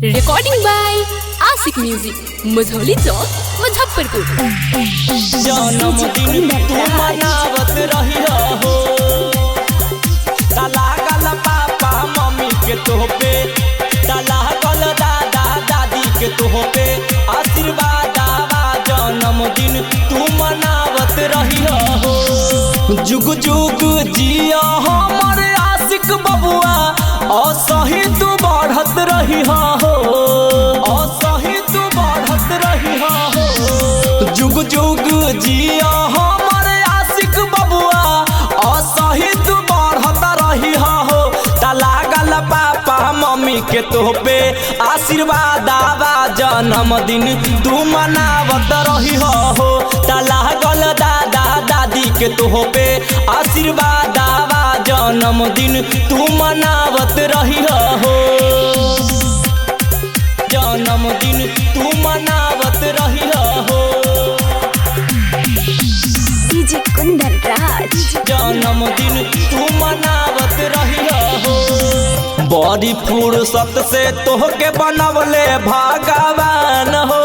Recording by आशिक music Majhauli चौक मुजफ्फरपुर। जन्मदिन तू मनावत रही हो, तला गल पापा मम्मी के तोहपे, तला गल दादा दादी के तोहपे आशीर्वाद आवा। जन्मदिन तू मनावत रही हो, जुग जुग जिया हमर आशिक बबुआ, असही तू बढ़त रही हो, असही तू बढ़त रही हो। जुग जुग जिया हमर आशिक बबुआ, असही तू बढ़त रही हो। तला गल पापा मम्मी के तोहपे आशीर्वाद आवा। जन्मदिन तू मनावत रही हो, तला गल दादा दादी के तोहपे आशीर्वाद आवा। जन्मदिन तू मनावत रही हो, जन्मदिन तू मनावत रही हो। डीजे कुंदन राज जन्मदिन तू मनावत रही हो। बड़ी फुर्सत से तोहके बनवले भगवान हो,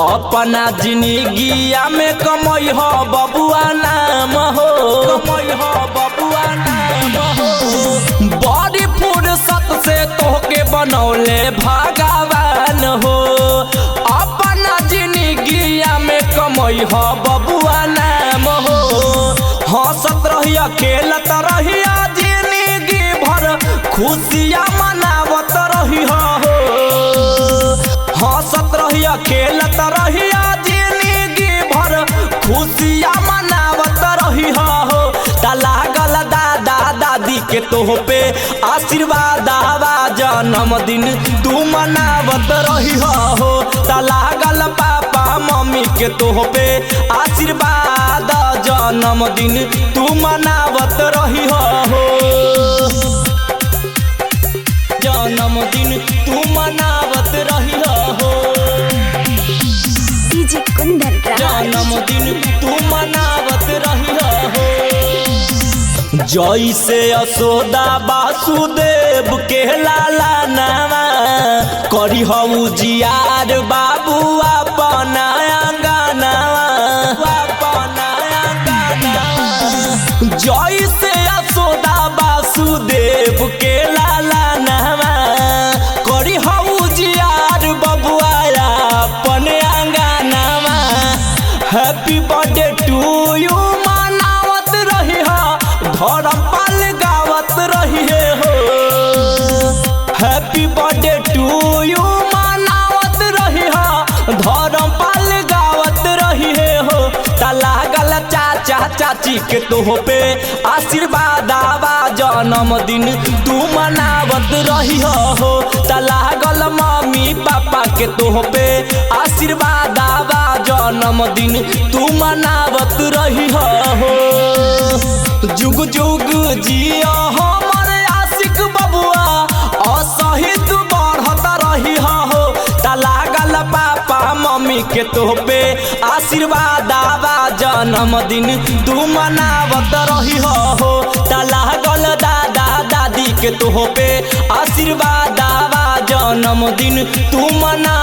अपना जिंदगिया में कमई हो बबुआ नाम हो, कमई हो बबुआ नाम हो। बड़ी फुर्सत से तोहके बनौले भगवान हो, अपना जिंदगिया में कमई हो बबुआ नाम हो। हंसत रहिया खेलत रहिया जिंदगी भर खुशियाँ मनावत रही हो, हंसत रहिया खेलत रहिया जिंदगी भर खुशियाँ मनावत रही हो। तला गल दादा दादी के तोहपे आशीर्वाद आवा। जन्मदिन तू मनावत रही हो, तला गल पापा मम्मी के तोहपे आशीर्वाद। जन्मदिन तू मनावत रही हो, जन्मदिन तू मनावत रही हो। डीजे कुंदन राज जन्मदिन तू मनावत रही हो। जैसे यशोदा वासुदेव के लाला नामा, करी हऊ जियार बाबू अपना अंगनावा, अपना अंगनावा। जैसे यशोदा वासुदेव के लाला नामा, करी हऊ जियार बबुआ अपने अंगनावा। हैप्पी बर्थडे टू यू मनावत रही हो, धर्मपाल गावत रही हो। हैप्पी बर्थडे टू यू मनावत रही हो, धर्मपाल गावत रही हो। तला गल चाचा चाची के तोहपे आशीर्वाद आवा। जन्मदिन तू मनावत रही हो, तला गल मम्मी पापा के तोहपे आशीर्वाद आवा। जन्मदिन तू मनावत रही हो, जुग जुग जिया हमर आशिक बबुआ, असही तू बढ़त रही हो। तला गल पापा मम्मी के तोहपे आशीर्वाद आवा। जन्मदिन तू मनावत रही हो, तला गल दादा दादी के तोहपे आशीर्वाद आवा। जन्मदिन तू मना